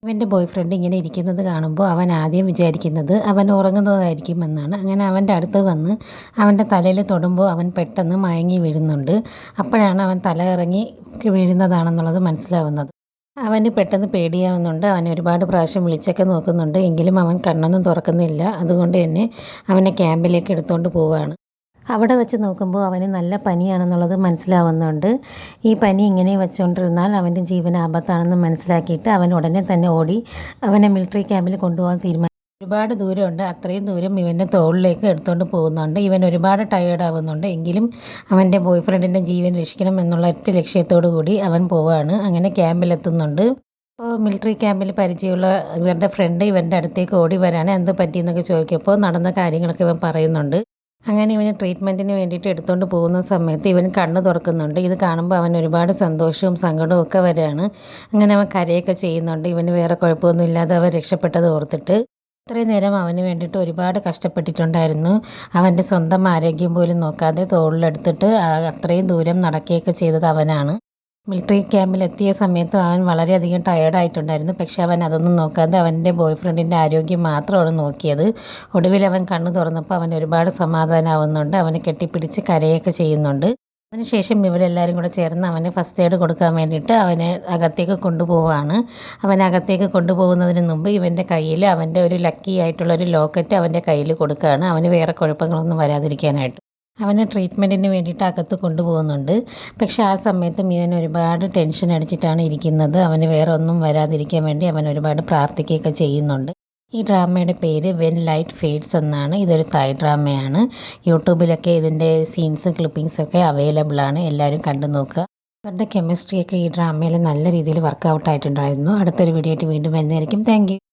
ഇവൻ്റെ boy friend ഇങ്ങനെ ഇരിക്കുന്നത് കാണുമ്പോൾ അവൻ ആദ്യം വിചാരിക്കുന്നത് അവൻ ഉറങ്ങുന്നതായിരിക്കുമെന്നാണ്. അങ്ങനെ അവൻ്റെ അടുത്ത് വന്ന് അവൻ്റെ തലയിൽ തൊടുമ്പോൾ അവൻ പെട്ടെന്ന് മയങ്ങി വീഴുന്നുണ്ട്. അപ്പോഴാണ് അവൻ തല ഇറങ്ങി വീഴുന്നതാണെന്നുള്ളത് മനസ്സിലാവുന്നത്. അവന് പെട്ടെന്ന് പേടിയാവുന്നുണ്ട്. അവൻ ഒരുപാട് പ്രാവശ്യം വിളിച്ചൊക്കെ നോക്കുന്നുണ്ട്. എങ്കിലും അവൻ കണ്ണൊന്നും തുറക്കുന്നില്ല. അതുകൊണ്ട് തന്നെ അവനെ ക്യാമ്പിലേക്ക് എടുത്തുകൊണ്ട് പോവുകയാണ്. അവിടെ വെച്ച് നോക്കുമ്പോൾ അവന് നല്ല പനിയാണെന്നുള്ളത് മനസ്സിലാവുന്നുണ്ട്. ഈ പനി ഇങ്ങനെ വെച്ചുകൊണ്ടിരുന്നാൽ അവൻ്റെ ജീവന് ആപത്താണെന്ന് മനസ്സിലാക്കിയിട്ട് അവൻ ഉടനെ തന്നെ ഓടി അവനെ മിലിറ്ററി ക്യാമ്പിൽ കൊണ്ടുപോകാൻ തീരുമാനിച്ചു. ഒരുപാട് ദൂരമുണ്ട്. അത്രയും ദൂരം ഇവൻ്റെ തോളിലേക്ക് എടുത്തുകൊണ്ട് പോകുന്നുണ്ട്. ഇവൻ ഒരുപാട് ടയേർഡ് ആവുന്നുണ്ട്. എങ്കിലും അവൻ്റെ ബോയ് ഫ്രണ്ടിൻ്റെ ജീവൻ രക്ഷിക്കണം എന്നുള്ള ഒറ്റ ലക്ഷ്യത്തോടു കൂടി അവൻ പോവുകയാണ്. അങ്ങനെ ക്യാമ്പിലെത്തുന്നുണ്ട്. അപ്പോൾ മിലിറ്ററി ക്യാമ്പിൽ പരിചയമുള്ള ഇവരുടെ ഫ്രണ്ട് ഇവൻ്റെ അടുത്തേക്ക് ഓടി വരാണ്. എന്ത് പറ്റിയെന്നൊക്കെ ചോദിക്കുമ്പോൾ നടന്ന കാര്യങ്ങളൊക്കെ ഇവൻ പറയുന്നുണ്ട്. അങ്ങനെ ഇവന് ട്രീറ്റ്മെൻറ്റിന് വേണ്ടിയിട്ട് എടുത്തുകൊണ്ട് പോകുന്ന സമയത്ത് ഇവൻ കണ്ണ് തുറക്കുന്നുണ്ട്. ഇത് കാണുമ്പോൾ അവൻ ഒരുപാട് സന്തോഷവും സങ്കടവും ഒക്കെ വരികയാണ്. അങ്ങനെ അവൻ കരയൊക്കെ ചെയ്യുന്നുണ്ട്. ഇവന് വേറെ കുഴപ്പമൊന്നും ഇല്ലാതെ അവൻ രക്ഷപ്പെട്ടത് ഓർത്തിട്ട്. ഇത്രയും നേരം അവന് വേണ്ടിയിട്ട് ഒരുപാട് കഷ്ടപ്പെട്ടിട്ടുണ്ടായിരുന്നു. അവൻ്റെ സ്വന്തം ആരോഗ്യം പോലും നോക്കാതെ തോളിലെടുത്തിട്ട് അത്രയും ദൂരം നടക്കുകയൊക്കെ ചെയ്തത് അവനാണ്. മിലിറ്ററി ക്യാമ്പിലെത്തിയ സമയത്ത് അവൻ വളരെയധികം ടയേർഡായിട്ടുണ്ടായിരുന്നു. പക്ഷേ അവൻ അതൊന്നും നോക്കാതെ അവൻ്റെ ബോയ് ഫ്രണ്ടിൻ്റെ ആരോഗ്യം മാത്രമാണ് നോക്കിയത്. ഒടുവിൽ അവൻ കണ്ണ് തുറന്നപ്പോൾ അവൻ ഒരുപാട് സമാധാനമാവുന്നുണ്ട്. അവനെ കെട്ടിപ്പിടിച്ച് കരയൊക്കെ ചെയ്യുന്നുണ്ട്. അതിനുശേഷം ഇവരെല്ലാവരും കൂടെ ചേർന്ന് അവന് ഫസ്റ്റ് എയ്ഡ് കൊടുക്കാൻ വേണ്ടിയിട്ട് അവനെ അകത്തേക്ക് കൊണ്ടുപോവുകയാണ്. അവനകത്തേക്ക് കൊണ്ടുപോകുന്നതിന് മുമ്പ് ഇവൻ്റെ കയ്യിൽ അവൻ്റെ ഒരു ലക്കി ആയിട്ടുള്ളൊരു ലോക്കറ്റ് അവൻ്റെ കയ്യിൽ കൊടുക്കുകയാണ്. അവന് വേറെ കുഴപ്പങ്ങളൊന്നും വരാതിരിക്കാനായിട്ട്. അവനെ ട്രീറ്റ്മെൻറ്റിന് വേണ്ടിയിട്ട് അകത്ത് കൊണ്ടുപോകുന്നുണ്ട്. പക്ഷേ ആ സമയത്ത് ഇവൻ ഒരുപാട് ടെൻഷൻ അടിച്ചിട്ടാണ് ഇരിക്കുന്നത്. അവന് വേറെ ഒന്നും വരാതിരിക്കാൻ വേണ്ടി അവൻ ഒരുപാട് പ്രാർത്ഥിക്കുകയൊക്കെ ചെയ്യുന്നുണ്ട്. ഈ ഡ്രാമയുടെ പേര് വെൻ ലൈറ്റ് ഫെയ്ഡ്സ് എന്നാണ്. ഇതൊരു തായ് ഡ്രാമയാണ്. യൂട്യൂബിലൊക്കെ ഇതിൻ്റെ സീൻസ് ക്ലിപ്പിങ്സൊക്കെ അവൈലബിൾ ആണ്. എല്ലാവരും കണ്ടു നോക്കുക. അവരുടെ കെമിസ്ട്രിയൊക്കെ ഈ ഡ്രാമയിൽ നല്ല രീതിയിൽ വർക്കൗട്ട് ആയിട്ടുണ്ടായിരുന്നു. അടുത്തൊരു വീഡിയോ ആയിട്ട് വീണ്ടും വരുന്നതായിരിക്കും. Thank you.